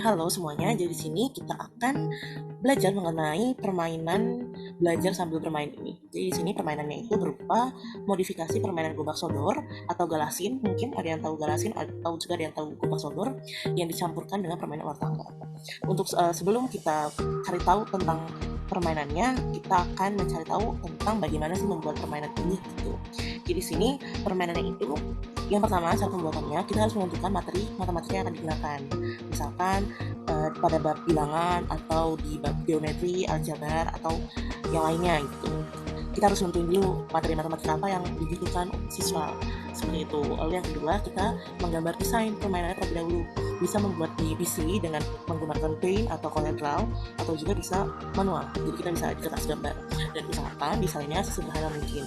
Halo semuanya, jadi di sini kita akan belajar mengenai permainan belajar sambil bermain ini. Jadi di sini permainannya itu berupa modifikasi permainan gobak sodor atau galasin. Mungkin ada yang tahu galasin atau juga ada yang tahu gobak sodor yang dicampurkan dengan permainan ular tangga. Untuk sebelum kita cari tahu tentang permainannya, kita akan mencari tahu tentang bagaimana sih membuat permainan ini gitu. Jadi di sini permainannya itu yang pertama saat pembuatannya kita harus menentukan materi yang akan digunakan. Misalkan pada bab bilangan atau di bab geometri, aljabar atau yang lainnya gitu. Kita harus nentuin dulu materi matematika apa yang dibutuhkan siswa seperti itu. Lalu yang kedua kita menggambar desain permainannya terlebih dahulu. Bisa membuat di PC dengan menggunakan Paint atau CorelDRAW atau juga bisa manual. Jadi kita bisa di kertas gambar dan usahakan desainnya sesederhana mungkin.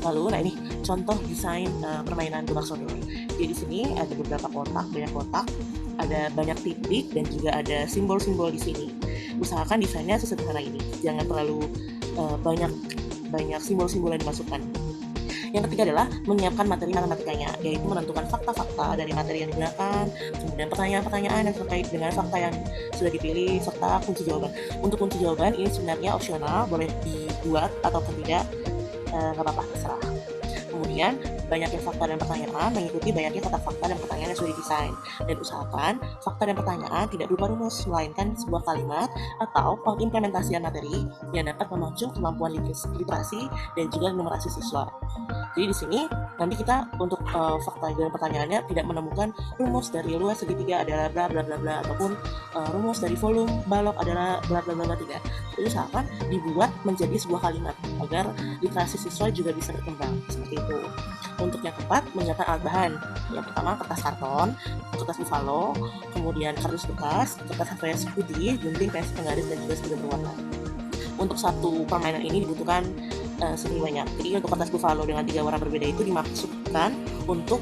Lalu, nah ini contoh desain permainan gobak sodor. Jadi di sini ada beberapa kotak, banyak kotak, ada banyak titik dan juga ada simbol-simbol di sini. Usahakan desainnya sesederhana ini, jangan terlalu banyak simbol-simbol yang dimasukkan. Yang ketiga adalah menyiapkan materi matematikanya, yaitu menentukan fakta-fakta dari materi yang digunakan, kemudian pertanyaan-pertanyaan yang terkait dengan fakta yang sudah dipilih, serta kunci jawaban. Untuk kunci jawaban ini sebenarnya opsional, boleh dibuat ataupun tidak, nggak apa-apa, terserah. Kemudian banyaknya fakta dan pertanyaan mengikuti banyaknya kotak fakta dan pertanyaan yang sudah didesain, dan usahakan fakta dan pertanyaan tidak berupa rumus melainkan sebuah kalimat atau pengimplementasian materi yang dapat memacu kemampuan literasi dan juga numerasi siswa. Jadi di sini nanti kita untuk fakta dan pertanyaannya tidak menemukan rumus dari luas segitiga adalah bla bla bla bla ataupun rumus dari volume balok adalah bla bla bla tidak. Jadi usahakan dibuat menjadi sebuah kalimat agar literasi siswa juga bisa berkembang seperti itu. Untuk yang keempat, menyiapkan alat bahan. Yang pertama kertas karton, kertas buffalo, kemudian kardus bekas, kertas HVS putih, gunting, pensil penggaris dan juga spidol berwarna. Untuk satu permainan ini dibutuhkan segini banyak. Jadi untuk kertas buffalo dengan 3 warna berbeda itu dimaksudkan untuk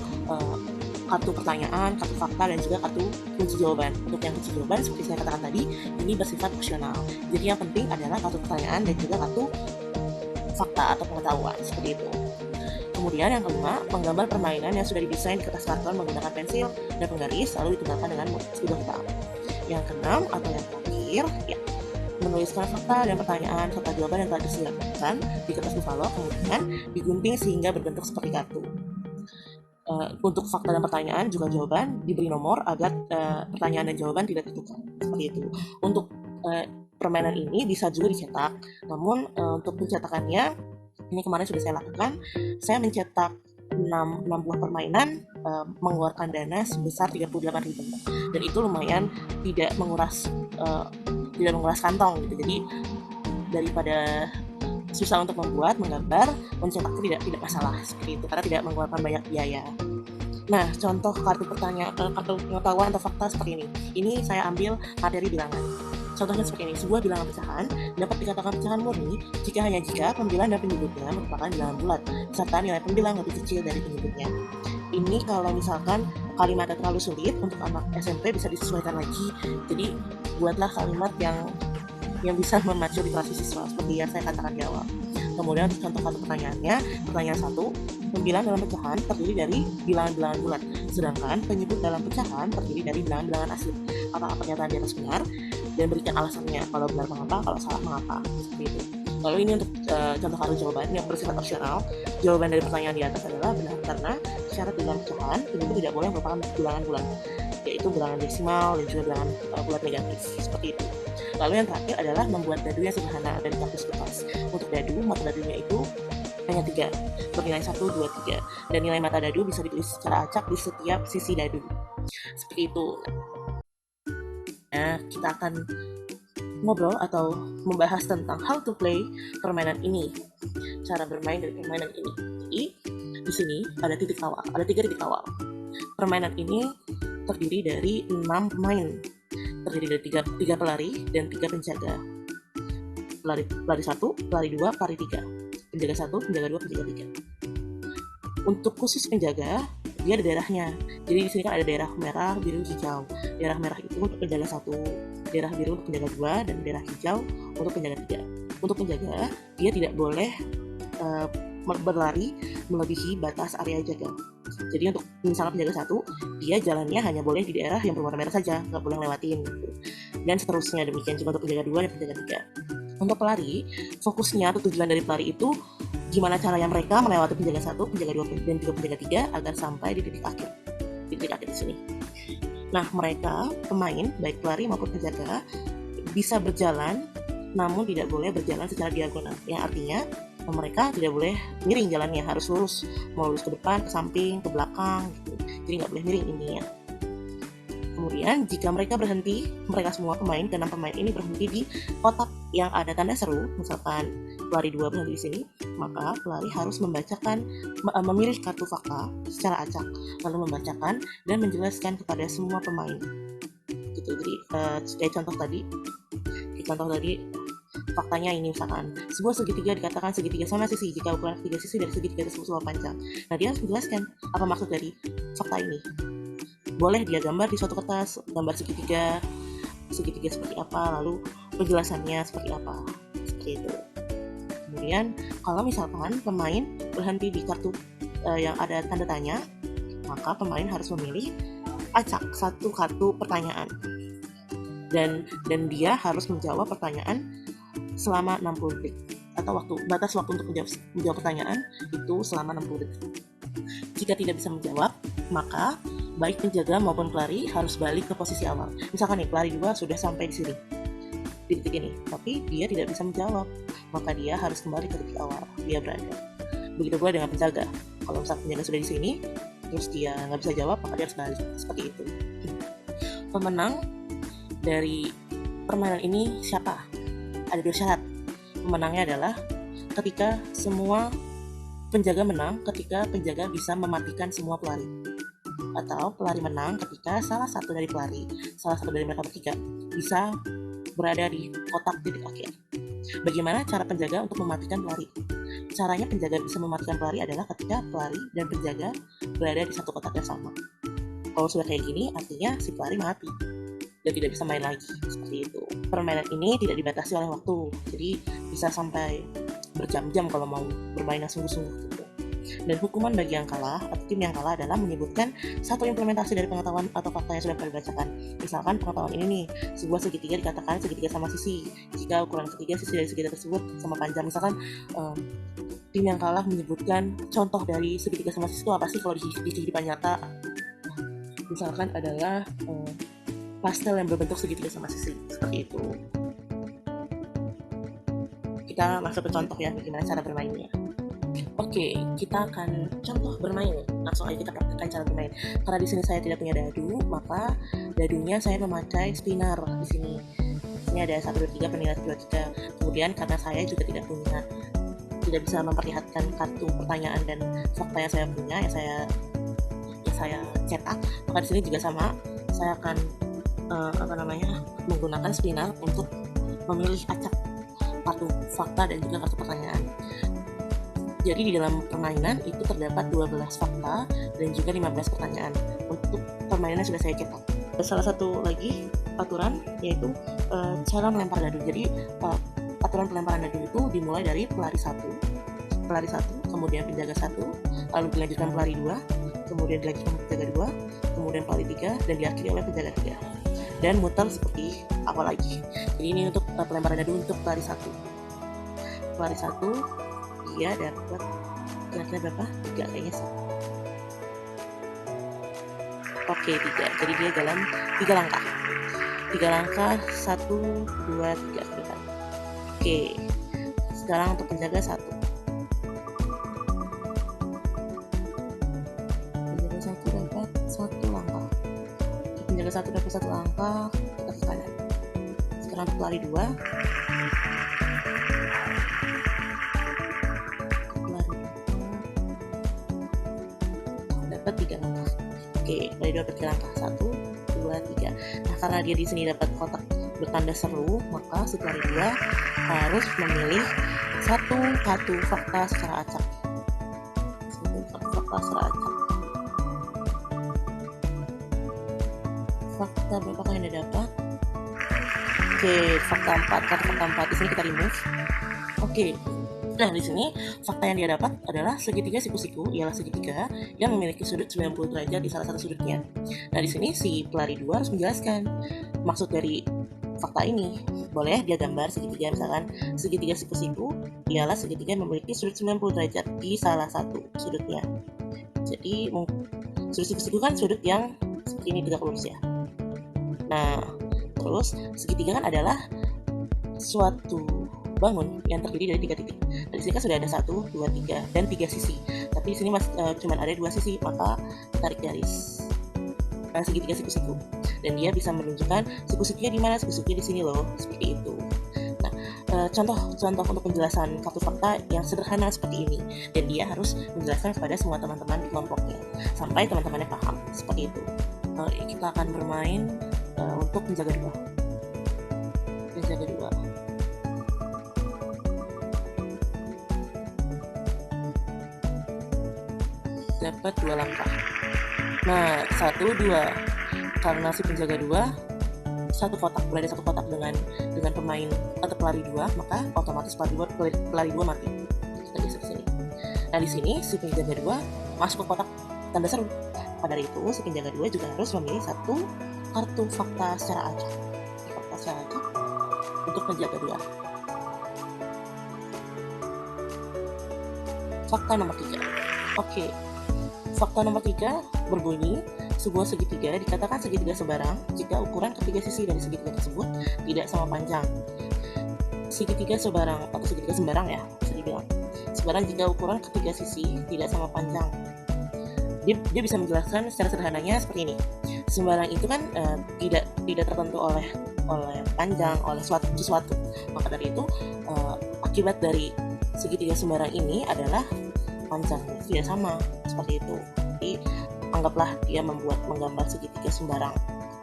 kartu pertanyaan, kartu fakta, dan juga kartu kunci jawaban. Untuk yang kunci jawaban, seperti saya katakan tadi, ini bersifat opsional. Jadi yang penting adalah kartu pertanyaan dan juga kartu fakta atau pengetahuan, seperti itu. Kemudian yang kelima, menggambar permainan yang sudah didesain di kertas karton menggunakan pensil dan penggaris, lalu ditinggalkan dengan spidol hitam. Yang keenam atau yang terakhir, ya, menuliskan fakta dan pertanyaan serta jawaban yang telah disiapkan di kertas buffalo, kemudian digunting sehingga berbentuk seperti kartu. Untuk fakta dan pertanyaan juga jawaban diberi nomor agar pertanyaan dan jawaban tidak tertukar, seperti itu. Untuk permainan ini bisa juga dicetak, namun untuk pencetakannya ini kemarin sudah saya lakukan. Saya mencetak 6 buah permainan mengeluarkan dana sebesar 38.000, dan itu lumayan tidak menguras kantong gitu. Jadi daripada susah untuk menggambar, mencetak itu tidak masalah seperti itu karena tidak mengeluarkan banyak biaya. Nah, contoh kartu pengetahuan atau fakta seperti ini. Ini saya ambil materi bilangan. Contohnya seperti ini, sebuah bilangan pecahan dapat dikatakan pecahan murni jika pembilang dan penyebutnya merupakan bilangan bulat, serta nilai pembilang lebih kecil dari penyebutnya. Ini kalau misalkan kalimatnya terlalu sulit untuk anak SMP bisa disesuaikan lagi. Jadi buatlah kalimat yang bisa memacu literasi siswa seperti yang saya katakan di awal. Kemudian untuk contoh kartu pertanyaannya, pertanyaan 1, pembilang dalam pecahan terdiri dari bilangan-bilangan bulat, sedangkan penyebut dalam pecahan terdiri dari bilangan-bilangan asli. Apakah pernyataan di atas benar? Dan berikan alasannya, kalau benar mengapa, kalau salah mengapa, seperti itu. Lalu ini untuk contoh kartu jawaban yang bersifat opsional. Jawaban dari pertanyaan di atas adalah benar karena syarat bilangan pecahan penyebut tidak boleh merupakan bilangan bulat, yaitu bilangan desimal dan juga bilangan bulat negatif, seperti itu. Lalu yang terakhir adalah membuat dadu yang sederhana dari kardus bekas. Untuk dadu, mata dadunya itu hanya 3, bernilai 1, 2, 3, dan nilai mata dadu bisa ditulis secara acak di setiap sisi dadu, seperti itu. Nah, kita akan ngobrol atau membahas tentang how to play permainan ini, cara bermain dari permainan ini. Jadi di sini ada 3 titik awal. Permainan ini terdiri dari 6 pemain, terdiri dari 3 pelari dan 3 penjaga. Pelari 1, pelari 2, pelari 3, penjaga 1, penjaga 2, penjaga 3. Untuk khusus penjaga, dia ada daerahnya. Jadi di sini kan ada daerah merah, biru, hijau. Daerah merah itu untuk penjaga 1, daerah biru untuk penjaga 2, dan daerah hijau untuk penjaga 3. Untuk penjaga, dia tidak boleh berlari melebihi batas area jaga. Jadi untuk misalnya penjaga satu, dia jalannya hanya boleh di daerah yang berwarna merah saja, nggak boleh lewatin gitu. Dan seterusnya demikian juga untuk penjaga dua dan penjaga tiga. Untuk pelari, fokusnya atau tujuan dari pelari itu gimana caranya mereka melewati penjaga satu, penjaga dua, dan juga penjaga tiga agar sampai di titik akhir. Di titik akhir di sini. Nah, mereka pemain baik pelari maupun penjaga bisa berjalan, namun tidak boleh berjalan secara diagonal. Yang artinya mereka tidak boleh miring jalannya, harus lurus, mau lurus ke depan, ke samping, ke belakang, gitu. Jadi nggak boleh miring intinya. Kemudian jika mereka berhenti, mereka semua pemain, ke-6 pemain ini berhenti di kotak yang ada tanda seru, misalkan pelari 2 berhenti di sini, maka pelari harus memilih kartu fakta secara acak, lalu membacakan dan menjelaskan kepada semua pemain. Gitu. Jadi kayak contoh tadi faktanya ini misalkan sebuah segitiga dikatakan segitiga sama sisi jika ukuran ketiga sisi dari segitiga tersebut sama panjang. Nah, dia harus menjelaskan apa maksud dari fakta ini. Boleh dia gambar di suatu kertas, gambar segitiga seperti apa, lalu penjelasannya seperti apa, seperti itu. Kemudian kalau misalkan pemain berhenti di kartu yang ada tanda tanya, maka pemain harus memilih acak satu kartu pertanyaan, dan dia harus menjawab pertanyaan selama 60 detik, atau batas waktu untuk menjawab pertanyaan itu selama 60 detik. Jika tidak bisa menjawab, maka baik penjaga maupun pelari harus balik ke posisi awal. Misalkan nih, pelari 2 sudah sampai di sini, di titik ini, tapi dia tidak bisa menjawab, maka dia harus kembali ke titik awal dia berada. Begitu pula dengan penjaga. Kalau misalkan penjaga sudah di sini, terus dia nggak bisa jawab, maka dia harus balik. Seperti itu. Pemenang dari permainan ini siapa? Ada 2 syarat. Pemenangnya adalah ketika semua penjaga menang, ketika penjaga bisa mematikan semua pelari. Atau pelari menang ketika salah satu dari mereka bertiga bisa berada di kotak titik akhir. Bagaimana cara penjaga untuk mematikan pelari? Caranya penjaga bisa mematikan pelari adalah ketika pelari dan penjaga berada di satu kotak yang sama. Kalau sudah kayak gini, artinya si pelari mati dan tidak bisa main lagi. Seperti itu. Permainan ini tidak dibatasi oleh waktu, jadi bisa sampai berjam-jam kalau mau bermain yang sungguh-sungguh gitu. Dan hukuman bagi yang kalah atau tim yang kalah adalah menyebutkan satu implementasi dari pengetahuan atau fakta yang sudah pernah dibacakan. Misalkan pengetahuan ini nih, sebuah segitiga dikatakan segitiga sama sisi jika ukuran ketiga sisi dari segitiga tersebut sama panjang. Misalkan tim yang kalah menyebutkan contoh dari segitiga sama sisi itu apa sih kalau di kehidupan nyata. Misalkan adalah pastel yang berbentuk segitiga sama sisi, seperti itu. Kita masuk ke contoh ya, bagaimana cara bermainnya. Oke, kita akan contoh bermain. Langsung aja kita praktekkan cara bermain. Karena di sini saya tidak punya dadu, maka dadunya saya memakai spinner di sini. Ini ada 1, 2, 3, penilaian 1, 2, 3. Kemudian karena saya juga tidak bisa memperlihatkan kartu pertanyaan dan fakta yang saya punya, yang saya cetak, maka di sini juga sama. Saya akan menggunakan spinner untuk memilih acak kartu fakta dan juga kartu pertanyaan. Jadi di dalam permainan itu terdapat 12 fakta dan juga 15 pertanyaan. Untuk permainannya sudah saya cetak. Salah satu lagi aturan yaitu cara melempar dadu. Jadi aturan pelemparan dadu itu dimulai dari pelari 1, kemudian penjaga 1, lalu dilanjutkan pelari 2, kemudian dilanjutkan penjaga 2, kemudian pelari 3, dan diakhiri oleh penjaga 3. Dan muter seperti awal lagi. Jadi ini untuk pelemparan dadu untuk pelari 1. Pelari 1 dia dapat kira-kira berapa? 3 kayaknya sih. Oke, 3. Jadi dia jalan 3 langkah. 3 langkah, 1, 2, 3 ke depan. Oke. Sekarang untuk penjaga 1. Penjaga 1 dapat 1 langkah. Penjaga 1 dapat 1 langkah, kita ke kanan. Sekarang untuk pelari 2. Dapat 3 langkah. Oke, pelari 2 dapat 3 langkah. 1, 2, 3. Nah, karena dia di sini dapat kotak bertanda seru, maka si pelari 2 harus memilih satu kartu fakta secara acak. Fakta berapa yang dia dapat? Oke, fakta 4. Kartu fakta 4 di sini kita remove. Oke, Nah, di sini fakta yang dia dapat adalah segitiga siku-siku ialah segitiga yang memiliki sudut 90 derajat di salah satu sudutnya. Nah, di sini si pelari 2 harus menjelaskan maksud dari fakta ini. Boleh dia gambar segitiga, misalkan segitiga siku-siku ialah segitiga yang memiliki sudut 90 derajat di salah satu sudutnya. Jadi, sudut siku-siku kan sudut yang seperti ini tegak lurus ya. Nah, terus segitiga kan adalah suatu bangun yang terdiri dari 3 titik. Di sini kan sudah ada 1, 2, 3 dan 3 sisi. Tapi di sini cuma ada 2 sisi, maka tarik garis. Nah, segitiga siku-siku. Dan dia bisa menunjukkan siku-sikunya di mana, siku-sikunya di sini loh, seperti itu. Nah, contoh untuk penjelasan satu fakta yang sederhana seperti ini, dan dia harus menjelaskan kepada semua teman-teman di kelompoknya sampai teman-temannya paham, seperti itu. Kita akan bermain untuk menjaga dua. Dapat 2 langkah. Nah, 1, 2. Karena si penjaga 2 satu kotak, berada satu kotak dengan pemain atau pelari 2, maka otomatis pelari 2 mati. Kita geser ke sini. Nah, di sini si penjaga 2 masuk ke kotak tanda seru. Pada itu, si penjaga 2 juga harus memilih satu kartu fakta secara acak. Fakta secara acak untuk penjaga 2. Fakta nomor 3. Oke. Fakta nomor 3 berbunyi, sebuah segitiga dikatakan segitiga sebarang jika ukuran ketiga sisi dari segitiga tersebut tidak sama panjang. Segitiga sebarang atau segitiga sembarang ya, bisa dibilang. Sebarang jika ukuran ketiga sisi tidak sama panjang. Dia bisa menjelaskan secara sederhananya seperti ini. Sembarang itu kan tidak tertentu oleh panjang, oleh sesuatu. Maka dari itu akibat dari segitiga sembarang ini adalah panjangnya tidak sama, seperti itu. Jadi anggaplah dia menggambar segitiga sembarang.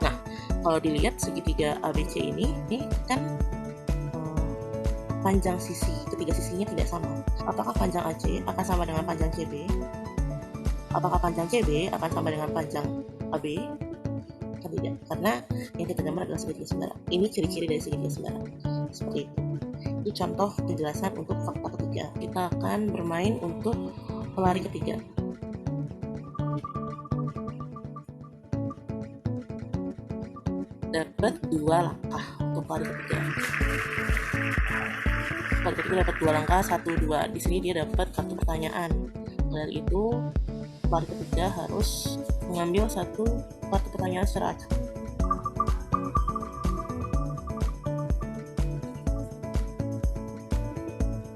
Nah, kalau dilihat segitiga ABC ini kan panjang ketiga sisinya tidak sama. Apakah panjang AC akan sama dengan panjang CB? Apakah panjang CB akan sama dengan panjang AB? Kan tidak, karena yang kita gambar adalah segitiga sembarang. Ini ciri-ciri dari segitiga sembarang. Seperti itu. Itu contoh penjelasan untuk fakta ketiga. Kita akan bermain untuk pelari ketiga. Dapat 2 langkah untuk pelari ketiga. Pelari ketiga dapat 2 langkah, 1, 2. Di sini dia dapat kartu pertanyaan. Dari itu, pelari ketiga harus mengambil satu kartu pertanyaan secara acak.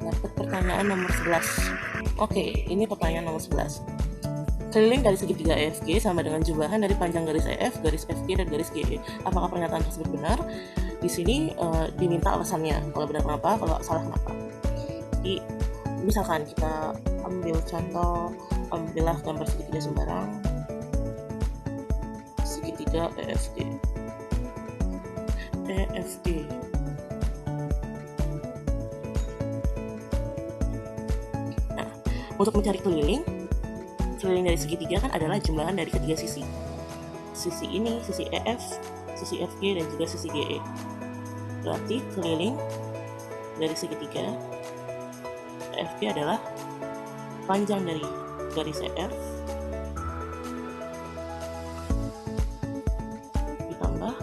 Dapat pertanyaan nomor 11. Oke, ini pertanyaan nomor 11. Keliling dari segitiga EFG sama dengan jumlahan dari panjang garis EF, garis FG, dan garis GE. Apakah pernyataan tersebut benar? Di sini diminta alasannya. Kalau benar kenapa, kalau salah kenapa. Jadi, misalkan kita ambil contoh, ambillah gambar segitiga sembarang, segitiga EFG. Nah, untuk mencari keliling dari segitiga kan adalah jumlahan dari ketiga sisi. Sisi ini, sisi EF, sisi FG, dan juga sisi GE. Berarti keliling dari segitiga FG adalah panjang dari garis EF ditambah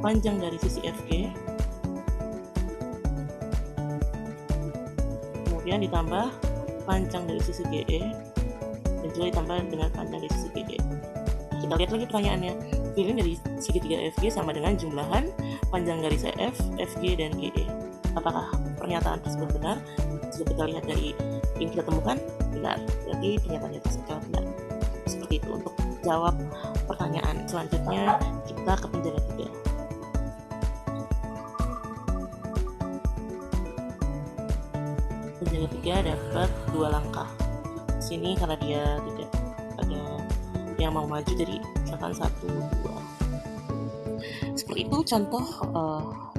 panjang dari sisi FG, kemudian ditambah panjang dari sisi GE, dan juga ditambah dengan panjang dari sisi GE. Kita lihat lagi pertanyaannya. Keliling dari segitiga FG sama dengan jumlahan panjang garis EF, FG, dan GE. Apakah pernyataan tersebut benar? Jika kita lihat dari yang kita temukan, benar. Berarti pernyataannya tersebut benar. Seperti itu untuk jawab pertanyaan. Selanjutnya kita ke penjaga 3. Penjaga 3 dapat 2 langkah. Di sini karena dia tidak ada yang mau maju, jadi misalkan 1, 2. Seperti itu contoh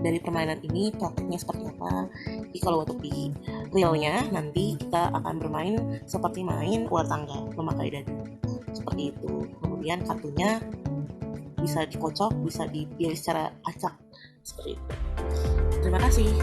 dari permainan ini, praktiknya seperti apa. Jadi kalau untuk di realnya nanti kita akan bermain seperti main ular tangga, memakai dadu, seperti itu. Kemudian kartunya bisa dikocok, bisa dipilih secara acak, seperti itu. Terima kasih.